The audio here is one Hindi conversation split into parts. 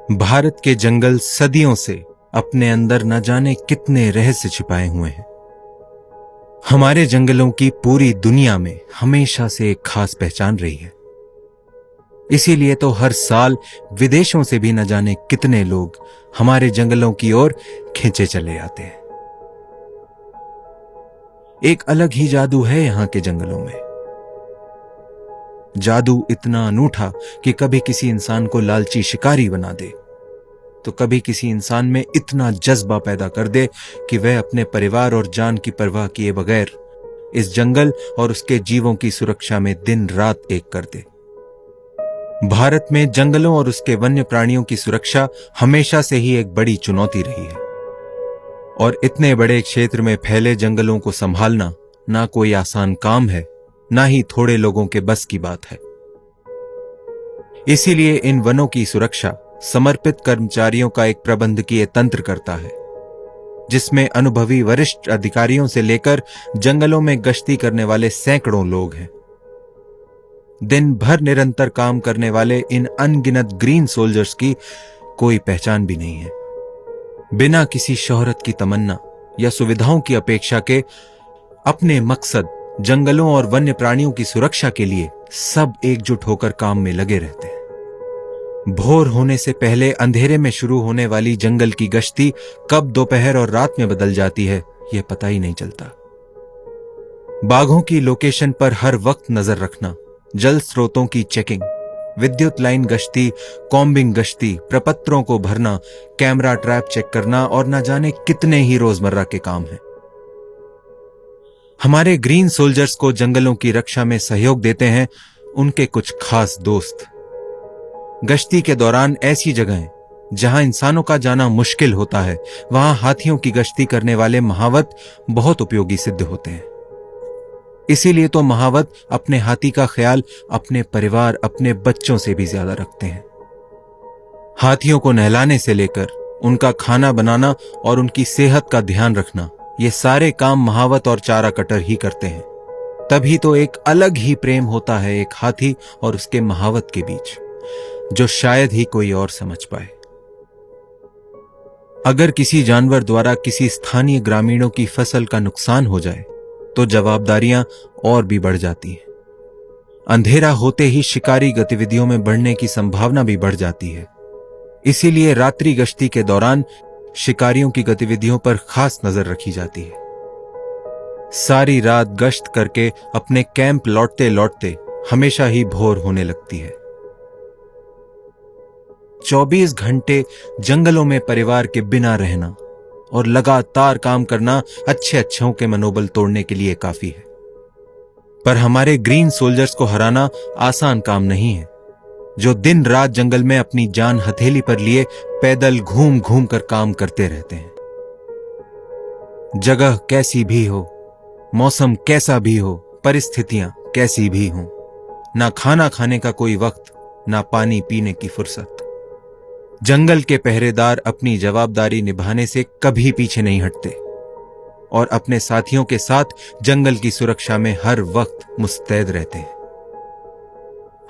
भारत के जंगल सदियों से अपने अंदर न जाने कितने रहस्य छिपाए हुए हैं। हमारे जंगलों की पूरी दुनिया में हमेशा से एक खास पहचान रही है। इसीलिए तो हर साल विदेशों से भी न जाने कितने लोग हमारे जंगलों की ओर खींचे चले आते हैं। एक अलग ही जादू है यहां के जंगलों में। जादू इतना अनूठा कि कभी किसी इंसान को लालची शिकारी बना दे, तो कभी किसी इंसान में इतना जज्बा पैदा कर दे कि वह अपने परिवार और जान की परवाह किए बगैर इस जंगल और उसके जीवों की सुरक्षा में दिन रात एक कर दे। भारत में जंगलों और उसके वन्य प्राणियों की सुरक्षा हमेशा से ही एक बड़ी चुनौती रही है, और इतने बड़े क्षेत्र में फैले जंगलों को संभालना ना कोई आसान काम है, ना ही थोड़े लोगों के बस की बात है। इसीलिए इन वनों की सुरक्षा समर्पित कर्मचारियों का एक प्रबंधकीय तंत्र करता है, जिसमें अनुभवी वरिष्ठ अधिकारियों से लेकर जंगलों में गश्ती करने वाले सैकड़ों लोग हैं। दिन भर निरंतर काम करने वाले इन अनगिनत ग्रीन सोल्जर्स की कोई पहचान भी नहीं है। बिना किसी शोहरत की तमन्ना या सुविधाओं की अपेक्षा के अपने मकसद जंगलों और वन्य प्राणियों की सुरक्षा के लिए सब एकजुट होकर काम में लगे रहते हैं। भोर होने से पहले अंधेरे में शुरू होने वाली जंगल की गश्ती कब दोपहर और रात में बदल जाती है, यह पता ही नहीं चलता। बाघों की लोकेशन पर हर वक्त नजर रखना, जल स्रोतों की चेकिंग, विद्युत लाइन गश्ती, कॉम्बिंग गश्ती, प्रपत्रों को भरना, कैमरा ट्रैप चेक करना और न जाने कितने ही रोजमर्रा के काम हैं। हमारे ग्रीन सोल्जर्स को जंगलों की रक्षा में सहयोग देते हैं उनके कुछ खास दोस्त। गश्ती के दौरान ऐसी जगहें जहां इंसानों का जाना मुश्किल होता है, वहां हाथियों की गश्ती करने वाले महावत बहुत उपयोगी सिद्ध होते हैं। इसीलिए तो महावत अपने हाथी का ख्याल अपने परिवार, अपने बच्चों से भी ज्यादा रखते हैं। हाथियों को नहलाने से लेकर उनका खाना बनाना और उनकी सेहत का ध्यान रखना, ये सारे काम महावत और चारा कटर ही करते हैं। तभी तो एक अलग ही प्रेम होता है एक हाथी और उसके महावत के बीच, जो शायद ही कोई और समझ पाए। अगर किसी जानवर द्वारा किसी स्थानीय ग्रामीणों की फसल का नुकसान हो जाए तो जवाबदारियां और भी बढ़ जाती हैं। अंधेरा होते ही शिकारी गतिविधियों में बढ़ने की संभावना भी बढ़ जाती है। इसीलिए रात्रि गश्ती के दौरान शिकारियों की गतिविधियों पर खास नजर रखी जाती है। सारी रात गश्त करके अपने कैंप लौटते लौटते हमेशा ही भोर होने लगती है। 24 घंटे जंगलों में परिवार के बिना रहना और लगातार काम करना अच्छे अच्छों के मनोबल तोड़ने के लिए काफी है। पर हमारे ग्रीन सोल्जर्स को हराना आसान काम नहीं है, जो दिन रात जंगल में अपनी जान हथेली पर लिए पैदल घूम घूम कर काम करते रहते हैं। जगह कैसी भी हो, मौसम कैसा भी हो, परिस्थितियां कैसी भी हों, ना खाना खाने का कोई वक्त, ना पानी पीने की फुर्सत। जंगल के पहरेदार अपनी जवाबदारी निभाने से कभी पीछे नहीं हटते और अपने साथियों के साथ जंगल की सुरक्षा में हर वक्त मुस्तैद रहते हैं।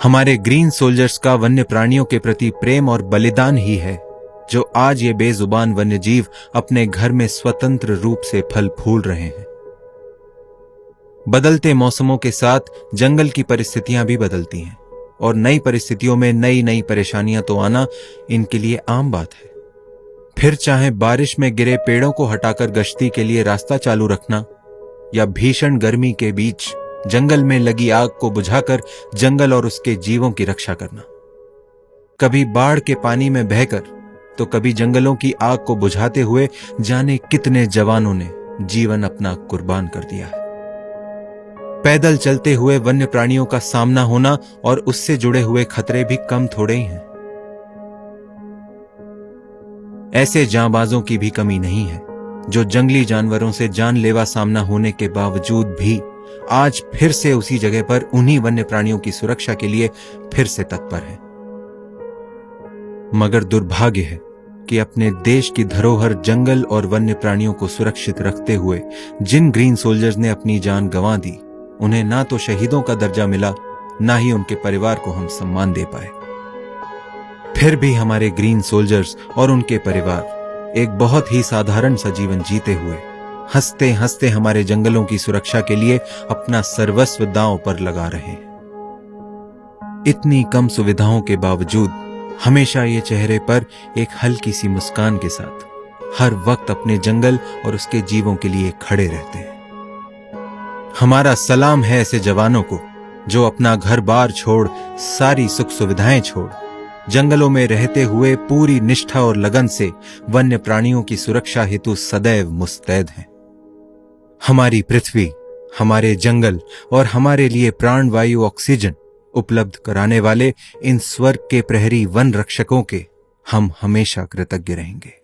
हमारे ग्रीन सोल्जर्स का वन्य प्राणियों के प्रति प्रेम और बलिदान ही है जो आज ये बेजुबान वन्यजीव अपने घर में स्वतंत्र रूप से फल फूल रहे हैं। बदलते मौसमों के साथ जंगल की परिस्थितियां भी बदलती हैं और नई परिस्थितियों में नई नई परेशानियां तो आना इनके लिए आम बात है। फिर चाहे बारिश में गिरे पेड़ों को हटाकर गश्ती के लिए रास्ता चालू रखना, या भीषण गर्मी के बीच जंगल में लगी आग को बुझाकर जंगल और उसके जीवों की रक्षा करना। कभी बाढ़ के पानी में बहकर तो कभी जंगलों की आग को बुझाते हुए जाने कितने जवानों ने जीवन अपना कुर्बान कर दिया है। पैदल चलते हुए वन्य प्राणियों का सामना होना और उससे जुड़े हुए खतरे भी कम थोड़े ही हैं। ऐसे जांबाजों की भी कमी नहीं है जो जंगली जानवरों से जानलेवा सामना होने के बावजूद भी आज फिर से उसी जगह पर उन्हीं वन्य प्राणियों की सुरक्षा के लिए फिर से तत्पर हैं। मगर दुर्भाग्य है कि अपने देश की धरोहर जंगल और वन्य प्राणियों को सुरक्षित रखते हुए जिन ग्रीन सोल्जर्स ने अपनी जान गंवा दी, उन्हें ना तो शहीदों का दर्जा मिला, ना ही उनके परिवार को हम सम्मान दे पाए। फिर भी हमारे ग्रीन सोल्जर्स और उनके परिवार एक बहुत ही साधारण सा जीवन जीते हुए हंसते हंसते हमारे जंगलों की सुरक्षा के लिए अपना सर्वस्व दांव पर लगा रहे हैं। इतनी कम सुविधाओं के बावजूद हमेशा ये चेहरे पर एक हल्की सी मुस्कान के साथ हर वक्त अपने जंगल और उसके जीवों के लिए खड़े रहते हैं। हमारा सलाम है ऐसे जवानों को जो अपना घर बार छोड़, सारी सुख सुविधाएं छोड़, जंगलों में रहते हुए पूरी निष्ठा और लगन से वन्य प्राणियों की सुरक्षा हेतु सदैव मुस्तैद हैं। हमारी पृथ्वी, हमारे जंगल और हमारे लिए प्राणवायु ऑक्सीजन उपलब्ध कराने वाले इन स्वर्ग के प्रहरी वन रक्षकों के हम हमेशा कृतज्ञ रहेंगे।